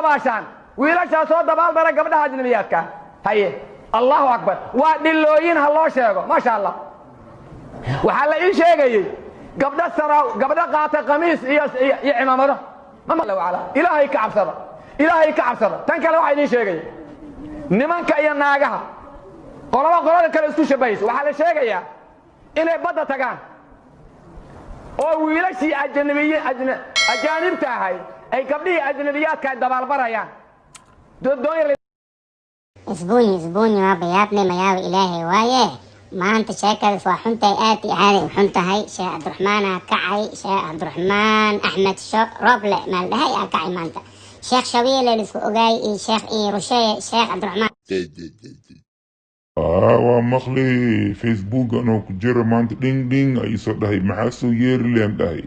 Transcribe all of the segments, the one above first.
باشان ويلا صوت دبال برا قبل أجنبياتك هي الله أكبر ودلوين هالله شيء ما شاء الله وحلا إيش شيء قبل السراو قبل قاطع قميص يا عمامه ما الله على إلهي كعب سر إلهي كعب سر تنكر واحد إيش شيء نمان كأي ناقها قرابة كلا استوش بيس وحلا شيء إنه بدأ تكان أو ويلا شيء أجانب تاعي أي قبلي أجنبيات كان دبال برايان دون زبوني ما بيابني ما ياوي إلهي وايه ما أنت شاكر وحنت آتي هذه وحنت هاي شيخ عبد الرحمن كعي شيخ عبد الرحمن أحمد روبلي ما لهي كعي ما أنت شيخ شويل اللي سوقاي شيخ رشيد شيخ عبد الرحمن ومخلي فيسبوك أنا كجرة ما أنت دين أي صدق هاي محاسو يرلي أنت هاي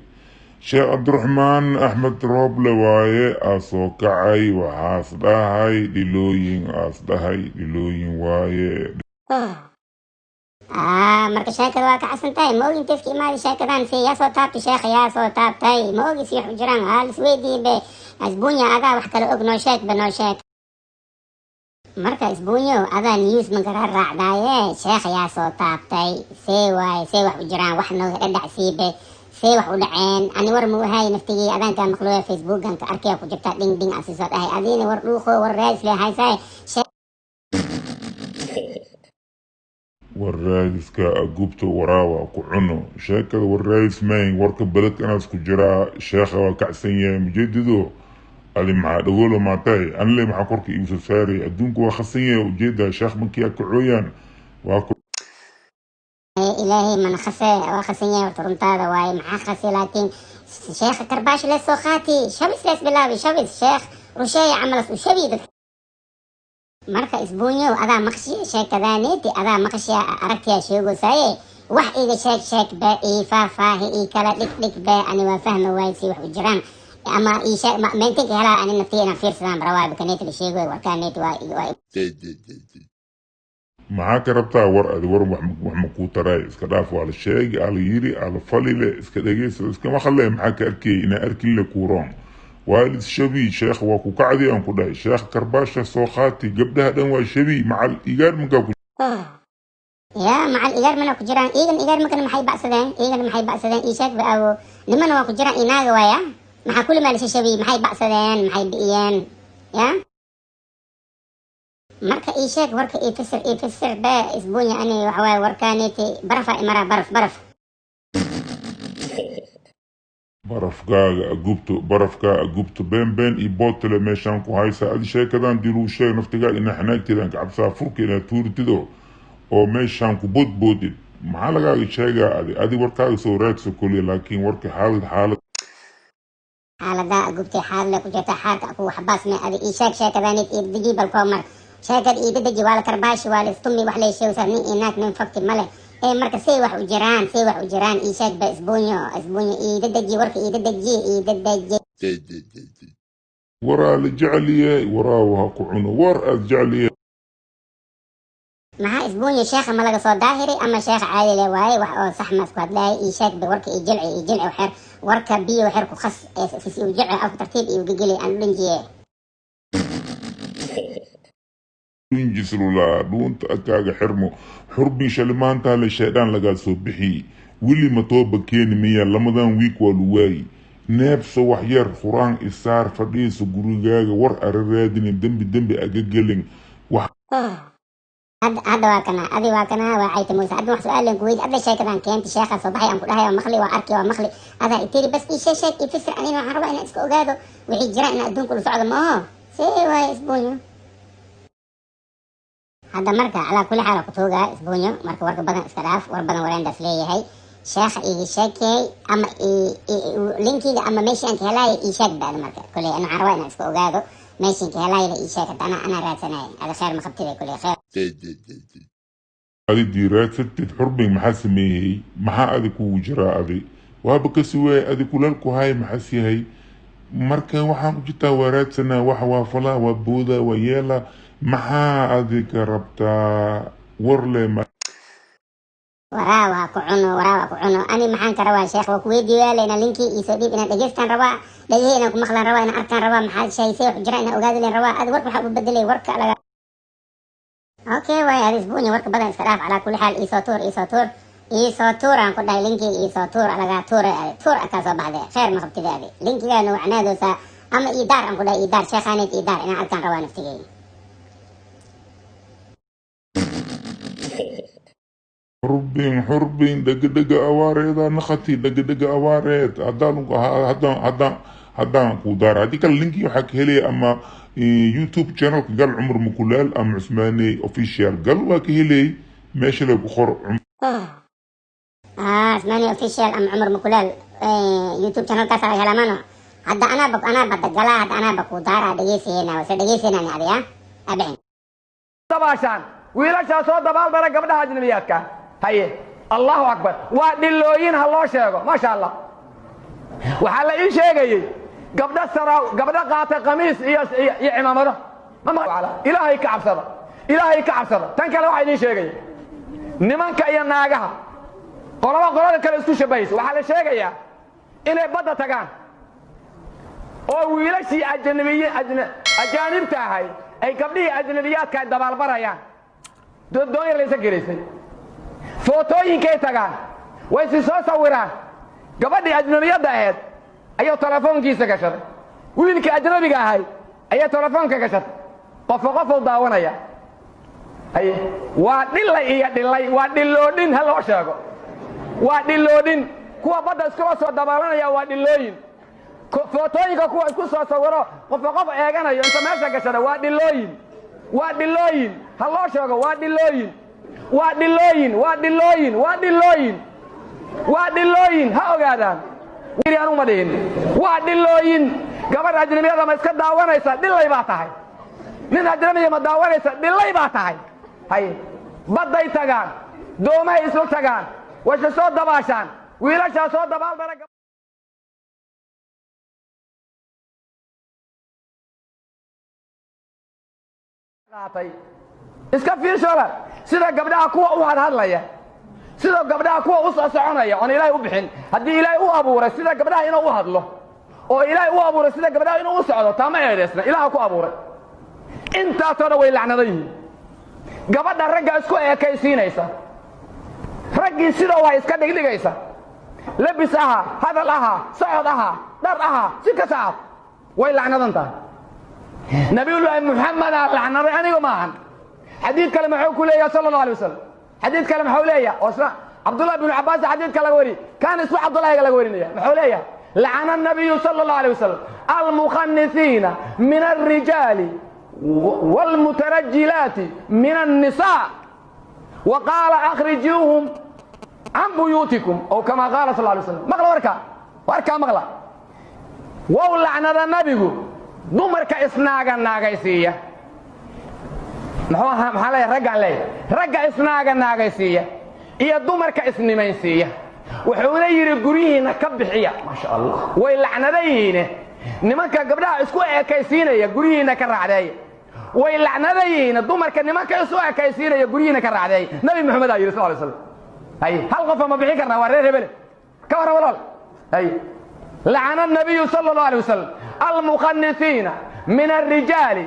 شيخ عبد الرحمن أحمد روبلي وايه أصو كعي وحاصدهاي دلوين أصدهاي دلوين وايه marka sheekada waa ka xasantahay ma ogin tafki maali sheekadan si yaa soo taabtay sheekh yaa soo taabtay ma ogi si xujran hal isweydii be asbuunya adaa wax kale og noo sheeg ba noo sheeg marka isbuunyo adaa news ma garan raacdaaye sheekh yaa soo taabtay see wax u jiraan wax noo dhacsiibe see wax u dhaceen ani war ma wahay naftigii adaan ka maqluuya facebookan ka arkaya ku jirta ding asisoo dhahay adiina war dhuuqo war raas leehaysay والرئيس كأجوبته وراوا كعنو شاكر والرئيس ماين ورك بلد أنا اسكو جرا شيخ وكعسية مجددو اللي مع دولو معتاي أنا اللي مع كورك يوسف ساري أدونك وخسية وجيدا شيخ من كيا كعويان واكو إلهي من خسية وترمتادا واي مع خسي لكن شيخ كرباش لسو خاتي شبس ليس بلاوي شبس شيخ رشاي عملس وشبيدك marka isbuunyo adaa maqshiya sheekadaaneti adaa maqshiya aragtiya sheegaysaye wax iga sheeg ba ii faahfaahi ii kala dhig ba ani waa fahmi waay si wax u jiraan ama ii sheeg ma inta kala ani naftiina fiirsadaan barawaay bakaneeti sheegay warkaneeti waa معاك ربطها ور أدي ور وحمكو تراي إسكا داف على الشيء على يري على فليلة إسكا دقيس إسكا ما خليه معاك أركي إنا أركي لكوران والد الشبي شيخ واكو قاعدي أنكو داي شيخ كرباشة صوخاتي قبلها دنوا الشبي مع الإيجار من قاكو يا مع الإيجار من واكو جيران إيجار مكان محي بأسدين إيشاك بأو لمن واكو جيران إناغ ويا مع كل ما لش الشبي محي بأسدين محي بإيان يا marka ii sheeg warka ii fasir ba isbuunya ani waxa warkaaniti barafa imara baraf barafka agubto been i bottle meeshan ku haysa adi sheekadan diru sheeg naftiga in xanaagtidan ka cabsaa furka ina tuurtido oo meeshan ku bodbodid maxaa laga sheega adi warkaaga soo raadso kulli laakiin warka xaalada agubti xaalada ku jirta xaalka ku waxbaas ma adi ii sheekadan ii digi balko mar شاكر إيده دجي ولا كرباش ولا استمي وحلا يشيو سامي إنك من فكت مله إيه مركز سيوح وجيران إيشاك بأسبونيو إيده دجي ورك إيده دجي ورا الجعلية وراها قعنو ورا الجعلية مع اسبونيو شيخ ما لقى صوت ظاهري أما شيخ عالي لواي وح صح مسكوت لا إيشاك بورك يجلعي وحر ورك بي وحر وخص في وجعي أو ترتيب يوجيلي أن لنجيه جسرو دونت أكاغ حرمو حربي شلمان تالي شيطان لغا صبحي ولي مطوبة كين ميا لمدان ويك والواي ناب سوح ير خوران إسار فديس وقروغاغ ور أراديني دنبي أقاقلين هذا واكنا وعيت موسى عدنا سؤال لنقويد هذا شيء كذا كنت شيخ صباحي أم كلها ومخلي ومخلي هذا يتيري بس إيش شيء يفسر علينا عربة إن إسكو قادو وعيد جرائنا أدون كل سعودة ما هو سيوا إسبونيو هذا مركا على كل حال كتوجا اسبونيو مركا ورك بدن اسكراف ور بدن ورين دفلي هي شيخ اي شاكي اما لينكي اما ماشي انت هلاي اي شاك بعد مركا كل انا عروينا اسكو اوغادو ماشي انت هلاي اي شاك انا راتناي هذا خير ما خبتي كل خير هذه دراسة حربي محاسمي هي محا ادي كو جرا ادي وابك سوى ادي كلالكو هاي محاسي هي مركا waxaan ku jirtaa waraadsanaa wax waafala waa booda waa yeela maxaa adika rabtaa warle وراها كعنو أنا محن كروا شيخ وكويدي لنا لينكي يسودي إن دقيستان روا دقينا كمخلان روا إن أركان روا محل شيء سيح جرينا أوجاد لين روا هذا ورك محب بدلي ورك على أوكي ويا هذا زبوني ورك بدل استراف على كل حال إيسوتور أنا كنت لينكي إيسوتور على تور أكاسو بعد خير ما خبت ذي لينكي لأنه عناده سا أما إدار أنا كنت إدار شيخانة إدار أنا أركان روا نفتي حربين دق أواريد نختي دق أواريد هذا كودار هذيك اللينك يحكي لي أما يوتيوب channel قال عمر مكلال أم عثماني أوفيشال قال واكي لي ماشي لك أخر عثماني أوفيشال أم عمر مكلال يوتيوب channel كسر هلامانو هذا أنا بدقلا هذا أنا بكودار دقيسينا وسدقيسينا ناديا أبين طبعا ويلا صوت دبال برا قبل أجنبياتك هاي الله أكبر ودلوين هالله شيء ما شاء الله وحلا إيش شيء قبل السراو قبل قاطع قميص يا عمامه ما على إلهي كعب صدر تنكل واحد إيش شيء نمان كأي ناقها قرابة كلا استوش بيس وحلا شيء إنه بدأ تكان أو ويلا شيء أجانب تاعي أي قبلي أجنبيات كان دبال برا يعني دون ليس كريسي فوتوينكay tagaan way si soo sawiraan gabadhii ajnabiyada ahayd ayaa telefoonkiisa gashaday wiilkii ajnabiga ahay ayaa telefoonka gashaday qof daawanaya ay waa dhilay waa dhiloodin hal oo sheego waa dhiloodin kuwa badda isku soo dabaalanaya waa dhilooyin footooyinka kuwa isku soo sawiro qof eeganayo inta meesha gashada waa dhilooyin hal oo sheego waa dhilooyin ha ogaadaan wiil anu ma dhihin waa dhilooyin gabadh ajnabiyada ma iska daawanaysa dhilay baa tahay nin ajnabiya ma daawanaysa dhilay baa tahay hay badday tagaan doomahay isla tagaan way soo dabaashaan wiilashaa soo dabaal bara iska fiirsoola sida gabdhaha kuwa u hadlaya sida gabdhaha kuwa u soo soconaya oo ilaahay u bixin hadii ilaahay u abuuray sida gabdhaha inuu u hadlo oo ilaahay u abuuray sida gabdhaha inuu u socdo tama eedeesna ilaaha ku abuuray intaasoo way lacnadayihiin gabadha ragga isku eekaysiinaysa raggii sidoo way iska dhigdhigaysa labis aha hadal aha socod aha dhar aha si kasaab way lacnadan tahay nabiyullaahi muxammad lacnaday aniga maahan حديث كلام حوك ليه صلى الله عليه وسلم حديث كلام حوليه وصلا عبد الله بن عباس حديث كلام وري كان اسمه عبد الله كلام وري حوليه لعن النبي صلى الله عليه وسلم المخنثين من الرجال والمترجلات من النساء وقال أخرجوهم عن بيوتكم أو كما قال صلى الله عليه وسلم مغلا وركا مغلا ولعن النبي دمرك إسناغا ناغيسية maxaa la ragga isnaaga naagaysiiya iyo dumarka isnimaysiiya wuxuuna yiri gurihiina ka bixiya ma sha Allah way lacnadayeen nimanka gabdhaha isku eekaysiinaya gurihiina ka raacday way lacnadayeen dumarka nimanka isku eekaysiinaya gurihiina ka raacday nabi maxamed sallallahu alayhi wasallam ay hal qof ma bixin karna waa reer hebel ka war walaal ay la'ana an-nabiy sallallahu alayhi wasallam al-muqannithina min ar-rijali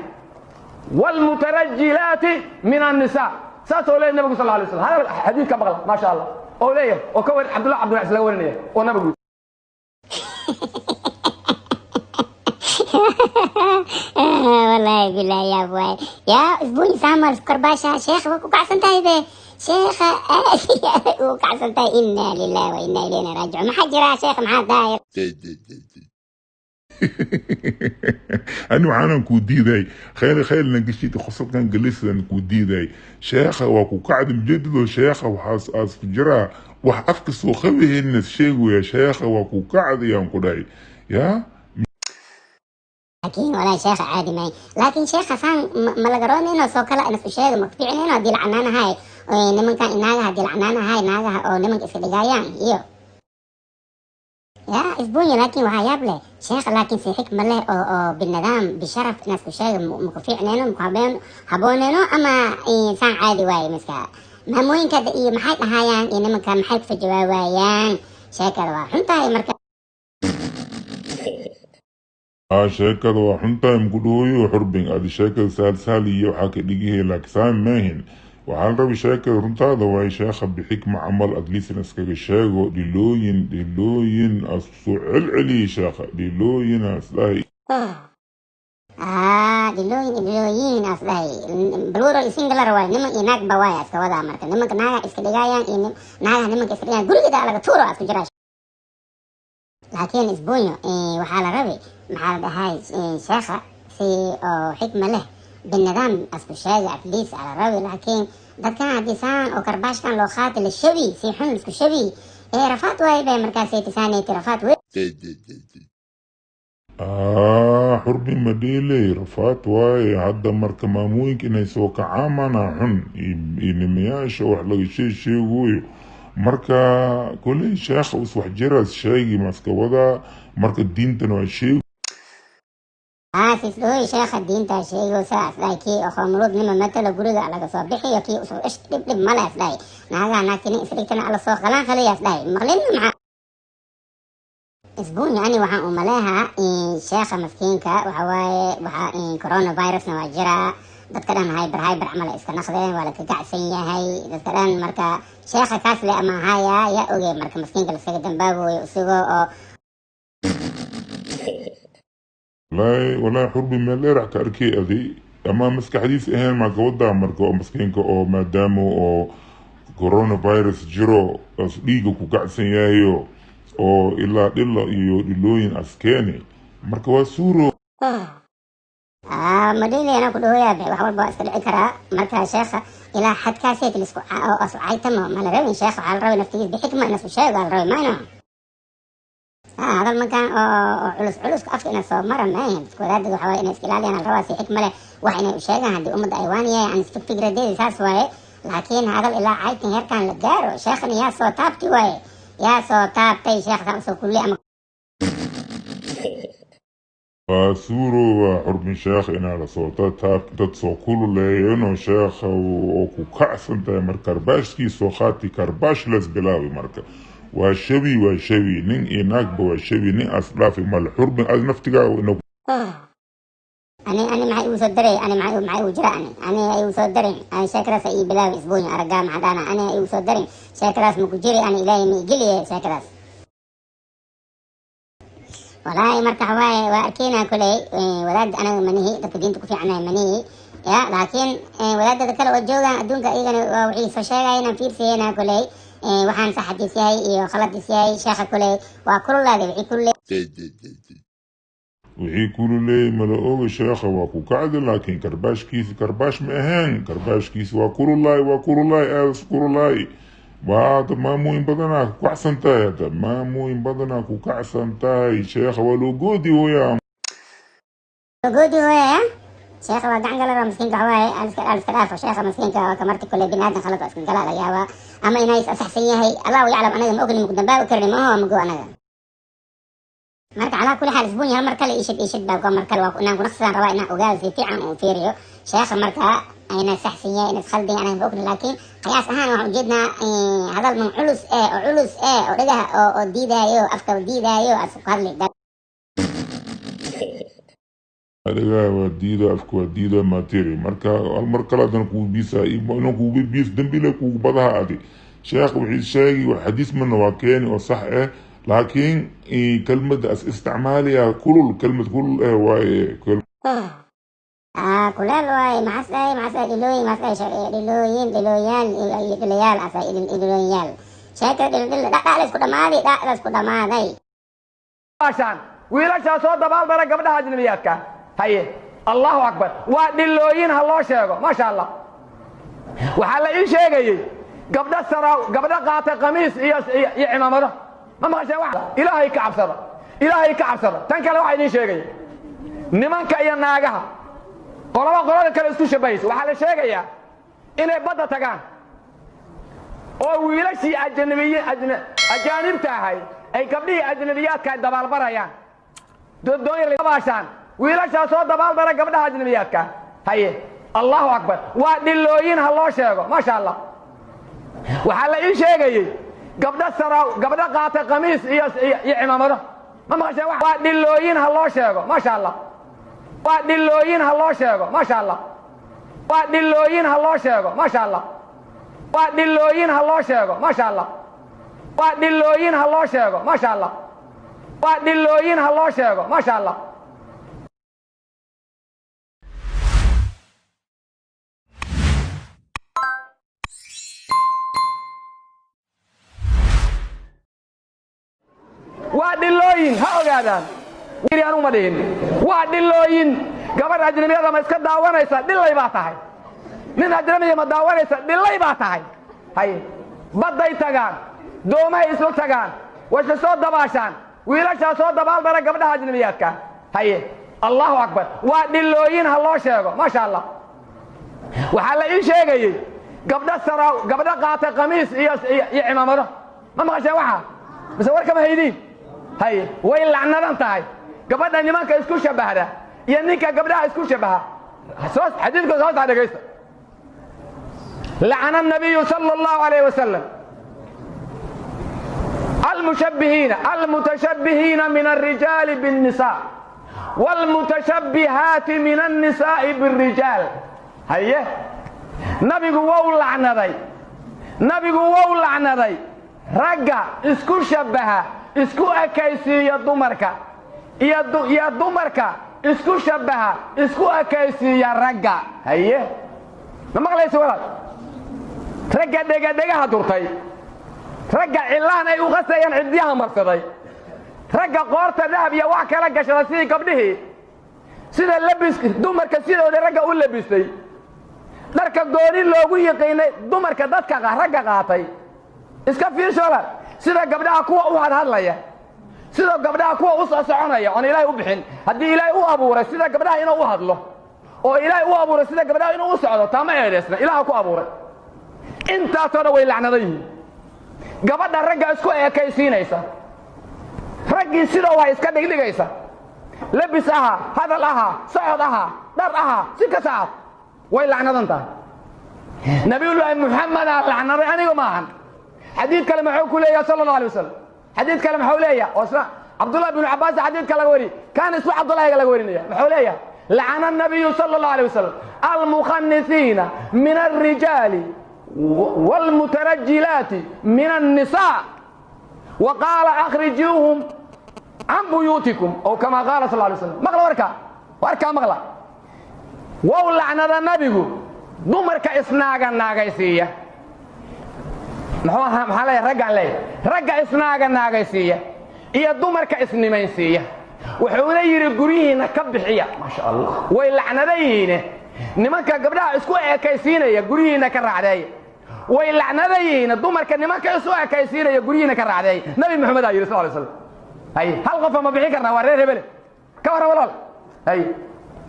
والمترجلات من النساء ساتولي النبي صلى الله عليه وسلم هذا الحديث كبغلا ما شاء الله اوليه وكون عبد الله العزيز لورنيه ونبي والله بالله يا ابوي يا ابوي سامر كرباشا شيخ وكعسنتاي به شيخ وكعسنتاي انا لله وانا اليه راجعون ما حد يرى شيخ معاه داير أنا معانا كودي ذاي خيل نقشيت خاصة كان جلسنا كودي ذاي شيخة وكوكعد مجدد وشيخة وحاس أسفجرا وحافك سوخبه الناس شيخو يا شيخة وكوكعد يا مقداي يا حكيم ولا شيخ عادي معي لكن شيخ حسان ملقرون إنه سوكلا إنه في شيء مقطعين إنه دي العنانة هاي نمن كان إناغها دي العنانة هاي ناغها أو نمن إسكدقايان إيو يا إسبوني لكن وهايابله شيخ لكن في حكمة له أو بالنظام بشرف ناس كشيء مكفي عنينه مقابلين حبونينه أما إنسان عادي واي maamooyinka iyo maxay dhahayaan iyo nimanka maxay ku jawaabayaan sheekada waa xuntahay marka sheekada waa xuntahay mukudhooyo xurbin adi sheekada saalsaaliyo waxaa ka dhigihii laakiin maahin waxaa la rabi sheekada runtaada waay sheekha bixikma camal adliisna iskaga sheego dhilooyin asoo celceliya sheekha dhilooyin asdahay dhilooyin asdahay baluuro singalar waay niman iyo naag ba waay iska wadaa marka nimanka naaga iska dhigayaan iyo naagaha nimanka iska dhigayaan gurigeeda laga tuuro isku jiraa laakiin isbuunyo waxaa la rabi maxaa la dhahay sheekha si oo xikma leh بالنظام اسكو شاجع ابليس على الراوي لكن ده كان عديسان او كرباش كان لو خاطر الشبي سي حن اسكو شبي رفات واي بين مركاسي تساني رفات وي حربي مديلي رفات واي عدا مركا ماموينك اني سوكا عامانا حن ينمياش وحلق شي ويو مركا كل شيخ وسوح جرس شايقي ماسكا ودا مركا الدين تنوع الشيء سيسلوي شيخ الدين تا شيء وساس لايكي أخو ملوك نما مثل قرية على صباحي يكي أصول إيش تبلب ملا فلاي ناقا ناكتني إسريكتنا على الصوخ غلان خليها فلاي مغلين مع اسبوع يعني وحا أملاها شيخة مسكينكا وحواي وحا كورونا فيروس نواجرة dadkadan hyper camal iska naqdeen wala ka gacsan yahay dadkadan marka sheekha kaas le ama haya ya oge marka maskiinka la saga dambaago isugo oo والله حربي ما اللي راح كاركي أذي أما مسك حديث إهان مع قوضة مركو مسكين كأو ما دامو أو كورونا فيروس جرو أصديقو كوكعسن ياهيو أو إلا إيو إلوين أسكاني مركو سورو مديني أنا كله يا بي وحول بواسط العكرة مركا شيخة إلى حد كاسيت الاسكو أو أصل عايتمه ما لروي شيخة على الروي نفتيز بحكمة نفسه شيخ على الروي ما ينام هذا المكان علوس أفكنا صوب مرة ما هي وذات حوالي إن إسكالالي أنا الرواسي حكمة له وحنا وشيغا هندي أمد أيوانية عن ستوك جريدي ساس واي لكن هذا الإله عايتن هير كان لقارو شيخني يا سو تابتي واي يا سو تابتي شيخ سامسو كلي أمك سورو حرب شيخ إن على صوتات تاب تتصو كله لينو شيخ وكعس انت مر كرباش كي صوخاتي كرباش لز بلاوي مركب وشبي نين إناك وشبي نين أصلافي مال حرب أز نفتقا وإنه أنا معي وصدري أنا معي وجراني أنا وصدري أنا شاكرا سئي بلاوي إسبوني أرقام عدانا أنا وصدري شاكرا اسمك جري أنا إلهي ميقلي شاكرا والله مركا حواي وأركينا كلي ولاد أنا منيهي تكدين تكفي عنا منيهي يا لكن ولاد ذكر وجوغا أدونك إيغا وعيسو شاكا هنا في سينا كلي waxaan saxadiis yahay iyo khaladiis yahay sheekha kule waa kululaada wixii kululey mala oga sheekha waa ku kacda laakiin karbaash ma ahaan karbaashkiisi waa kululaay aas kululaay waa maamooyin badanaa ku kacsan tahay hada maamooyin badanaa ku kacsan tahay sheekha waa loo goodi hooyaa شيخ وقعن قال مسكين كهواي الكلافة شيخ مسكين كمرتي كل بين آدم خلط أسكن قال يا أما إنايس أسحسية هي الله يعلم أنا مؤكل مقدم باو كرني ما هو مجو أنا مرك على كل حال زبوني هالمركل يشد باو مركل وكنا نقصنا روائنا وقال في عن وفيريو شيخ مركا أنا سحسية إن خلدي أنا مؤكل لكن قياس أهان وجدنا هذا من علوس ورجع وديدا يو أفكار ديدا يو أسوق هذا adiga waa diida afka waa diida materi marka mar kale hadan kuu biisa inuu kugu biis dambile kugu badaha adi sheekh wixii sheegi wax xadiis mana waa keeni oo sax ah laakiin kelmada as isticmaaliya kulul kelmad kulul waaye kulal waaye maxaa ilooyin ilooyaan sheekh dhaqaale isku dhamaaday wiilasha soo dabaal bara gabdhaha ajnabiyaadka haye Allahu akbar waa dhilooyin ha loo sheego ma sha Allah waxa la ii sheegay gabdha saraaw gabdha qaata qamiis iyo cimaamado ma maqashay wax ilaahay ka cabsada tan kale waxa idin sheegay nimanka iyo naagaha qolada kale isku shabays waxa la sheegayaa inay badda tagaan oo wiilashii ajaanibta ahay ay gabdhihii ajnabiyaadka dabaal barayaan doonir baashan wiilasha soo dabaal bara gabdhaha ajnabiyaadka haye Allahu akbar waa dhilooyin ha loo sheego ma sha Allah waxaa la ii sheegayey gabdho qaata qamiis iyo cimaamado ma maqasheen waa dhilooyin ha loo sheego maasha allah waa dhilooyin ha loo sheego maasha allah waa dhilooyin ha loo sheego maasha allah waa dhilooyin ha loo sheego maasha allah waa dhilooyin ha loo sheego maasha allah waa dhilooyin ha loo sheego maasha allah waa dhilooyin ha ogaadaan anu ma dhihin waa dhilooyin gabadh ajnabiyada ma iska daawanaysa dhilay baa tahay nin ajnabiya ma daawanaysa dhilay baa tahay haye badday tagaan doomahay isla tagaan wayse soo dabaashaan wiilashaa soo dabaaldara gabdhaha ajnabiyaadka haye allahu akbar waa dhilooyin ha loo sheego maasha allah waxaa la ii sheegayey gabdho qaata qamiis iyo cimaamado ma maqasheen waxa mise warkama haydiin haye way lacnadan tahay gabadha nimanka isku shabahda iyo ninka gabdhaha isku shabaha xadiidka soo dhageysta lacana النبي صلى الله عليه وسلم المتشبهين من الرجال بالنساء والمتشبهات من النساء بالرجال هيه نبيgu wou lacnaday ragga isku shabaha isku ekaysiiya dumarka iyo dumarka isku shabaha isku ekaysiiya ragga haye ma maqlaysa walaal ragga dhegadhegaha durtay ragga cilaan ay u qasayaan ciddiyaha marsaday ragga qoorta dahab iyo wax kala gashada sidii gabdhihii sida labiska dumarka sidooda ragga u labistay dharka gooni loogu yiqiinay dumarka dadka ragga qaatay iska fiirsoola sida gabdhaha kuwa u hadlaya sida gabdhaha kuwa u soo soconaya oon ilaahay u bixin haddii ilaahay u abuuray sida gabdhaha inuu u hadlo oo ilaahay u abuuray sida gabdhaha inuu u socdo taama eedeysna ilaaha ku abuuray intaasoo dhan way lacnadan yihiin gabadha ragga isku ekaysiinaysa raggii sidoo waa iska dhigdhigaysa labis ahaa hadal ahaa socod ahaa dhar ahaa si kasta aad way lacnadan tahay nabiyullaahi muxamedaa lacnaday aniga maahan xadiid kale maxuu ku leeyahay sala allahu alay wasalam xadiid kale maxuu leeyahay oo isna cabdullahi binu cabbaas xadiidka laga wari kaana isku cabdullahiga laga warinaya maxuu leeyahay lacana الnabiyu sala allahu alay wasalam almukhanisiina min alrijaali wاlmutarajilaati min الnisaa waqaala akhrijuuhum can buyuutikum ow kama qaala sal alay slam maqla warkaa maqla wow lacnada nabigu dumarka isnaaganaagaysiiya maxaa leeyahay raggaan leeyahay ragga isnaaganaagaysiiya iyo dumarka isnimaynsiiya wuxuuna yidhi guryihiinna ka bixiya maasha allah way lacnadan yihiine nimanka gabdhaha isku ekaysiinaya guryihiinna ka raacdeeya way lacnadan yihiine dumarka nimanka isu ekaysiinaya guryihiinna ka raacdeeya nabi maxamed aa yidhi sal alay slam hay hal qofa ma bixin karnaa waa reer hebele ka warran walaal hay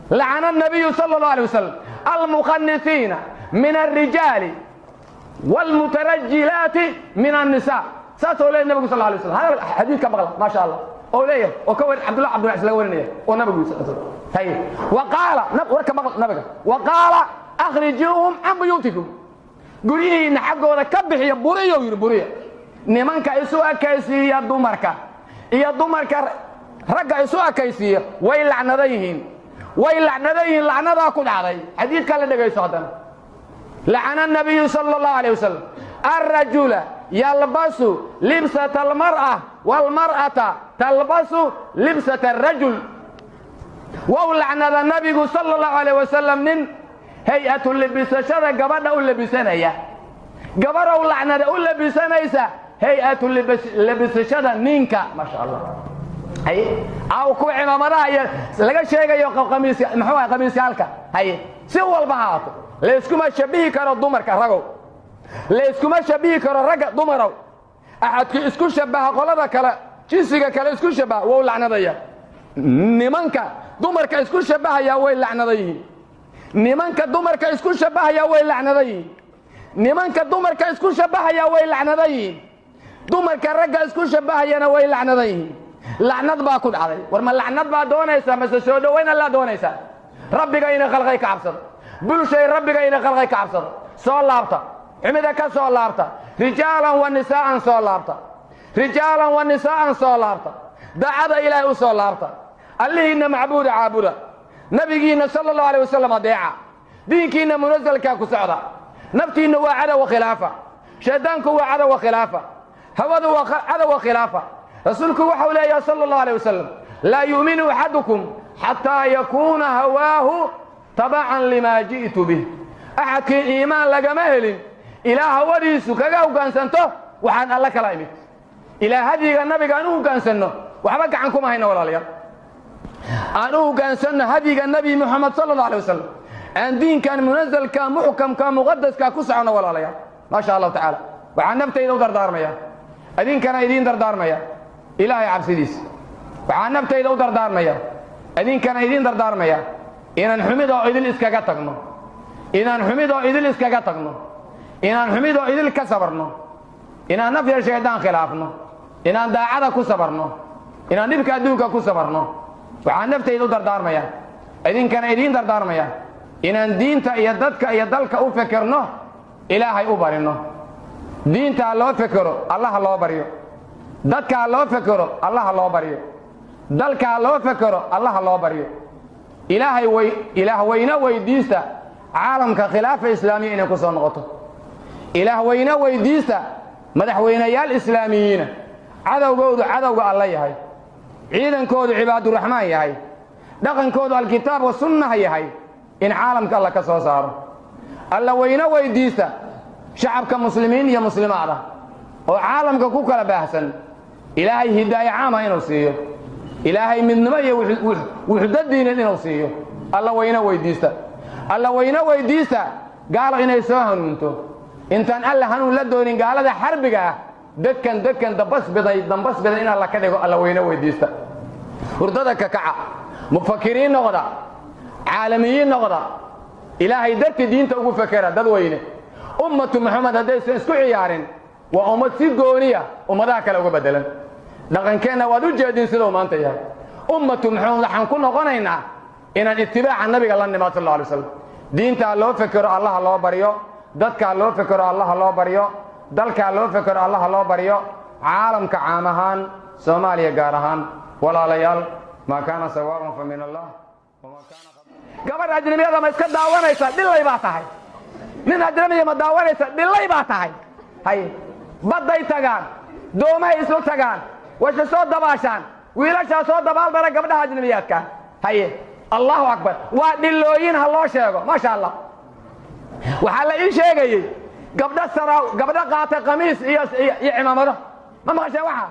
lacana الnabiyu sala allahu alay wasalam almukhanisiina min alrijaali wاlmutarajilaati min الnisaa saasoo leeyahy nabigu sal alay slam hada xadiidka maqla maasha allah oo leeyahay oo ka warin cabdullah cabdulcaziz laga warinaya oo nabigu hay waqaala warka maqla nabiga waqaala akhrijuuhum can buyuutikum guryihiinna xaggooda ka bixiya buriyo yidhi buriya nimanka isu ekaysiiya dumarka iyo dumarka ragga isu ekaysiiya way lacnadan yihiin lacnadaa ku dhacday xadiidkaa la dhegayso haddana lacana الnabiyu sala allahu alayh wasalam alrajula yalbasu libsata almar'a waalmar'ata talbasu libsata arajul wow lacnada nabigu sala allahu alayh wasalam nin hay-atu libisashada gabadha u labisanaya gabarow lacnada u labisanaysa hay-atu labisashada ninka maasha allah aw ku cimaamadaha iyo laga sheegayo qamiisyaalka haye si walba haato layskuma shabihi karo dumarka ragow layskuma shabihi karo ragga dumarow axadkii isku shabaha qolada kale jinsiga kale isku shabaha wou lacnadaya nimanka dumarka isku shabahaya way lacnadan yihiin nimanka dumarka isku shabahaya way lacnadan yihiin nimanka dumarka isku shabahaya way lacnadan yihiin dumarka ragga isku shabahayana way lacnadan yihiin lacnad baa ku dhacday war ma lacnad baa doonaysaa mase soo dhowayna laa doonaysaa rabbiga ina khalqay ka cabsado bulshay rabbiga ina khalqay ka cabsado soo laabta cimida ka soo laabta rijaalan wa nisaa'an soo laabta rijaalan wa nisaa'an soo laabta daacada ilaahay u soo laabta allihiinna macbuuda caabuda nabigiinna sala allahu alayh wasalam adeeca diinkiinna munasalkaa ku socda naftiinna waa cadowa khilaafa shaydaanku waa cadowa khilaafa hawadu waa cadowa khilaafa rasuulku waxau leeyahay sala allahu alayh wasalam laa yu'minu axadukum xataa yakuuna hawaahu tabacan limaa ji'tu bih axadkii iimaan lagama helin ilaa hawadiisu kaga hoggaansanto waxaan alla kala imid ilaa hadyiga nabiga aan u hoggaansanno waxba gacan kuma hayno walaalayaal aan u hoggaansanno hadyiga nebi moxamed sala allahu alay wasalam aan diinkan munasalka muxkamka muqadaska ku soconno walaalayaal maa sha allahu tacaala waxaan naftayda u dardaarmaya idinkana idiin dardaarmaya ilaahay cabsidiisa waxaan naftayda u dardaarmaya idinkana idiin dardaarmaya inaan xumidoo idil iskaga tagno inaan xumidoo idil iskaga tagno inaan xumidoo idil ka sabarno inaan nafya shaydaan khilaafno inaan daacada ku sabarno inaan dhibka adduunka ku sabarno waxaan naftayda u dardaarmaya idinkana idiin dardaarmaya inaan diinta iyo dadka iyo dalka u fekerno ilaahay u barino diinta ha loo fekero allah ha loo baryo dadka ha loo fekero allah ha loo baryo dalka ha loo fekero allah ha loo baryo ilaah weyne weydiista caalamka khilaafa islaamiya inay ku soo noqoto ilaah weyne weydiista madaxweynayaal islaamiyiina cadowgoodu cadowga alla yahay ciidankoodu cibaaduraxmaan yahay dhaqankoodu alkitaab wa sunnaha yahay in caalamka alla ka soo saaro alla weyne weydiista shacabka muslimiin iyo muslimaad ah oo caalamka ku kala baahsan ilaahay hidaaye caama inuu siiyo ilaahay midnimo iyo wuxdo diineed inuu siiyo alla weyne weydiista alla weyne weydiista gaalo inay soo hanuunto intaan alla hanuun la doonin gaalada xarbiga ah dekan dambasbiday in alla ka dhigo alla weyne weydiista hurdada ka kaca mufakiriin noqda caalamiyiin noqda ilaahay dartii diinta ugu fekera dad weyne ummatu maxamed haddaysan isku ciyaarin waa ummad si gooniya ummadaha kale uga beddelan dhaqankeenna waad u jeedin siduu maanta yahay ummatu maxamed waxaan ku noqonaynaa inaan itibaaca nabiga la nimaad sal alla alay wasalam diinta ha loo fekero allah ha loo baryo dadka ha loo fekero allah ha loo baryo dalka ha loo fekero allah ha loo baryo caalamka caam ahaan soomaaliya gaar ahaan walaalayaal maa kaana sawaaban fa min allah gabadh ajnabiyada ma iska daawanaysa dhillay baa tahay nin ajnabiya ma daawanaysa dhillay baa tahay hay badday tagaan doomahay isla tagaan washa soo dabaashaan wiilashaa soo dabaal dara gabdhaha ajnabiyaadka haye allahu akbar waa dhillooyin ha loo sheego maasha allah waxaa la ii sheegayey gabdho qaata qamiis iyo cimaamado ma maqasheen waxa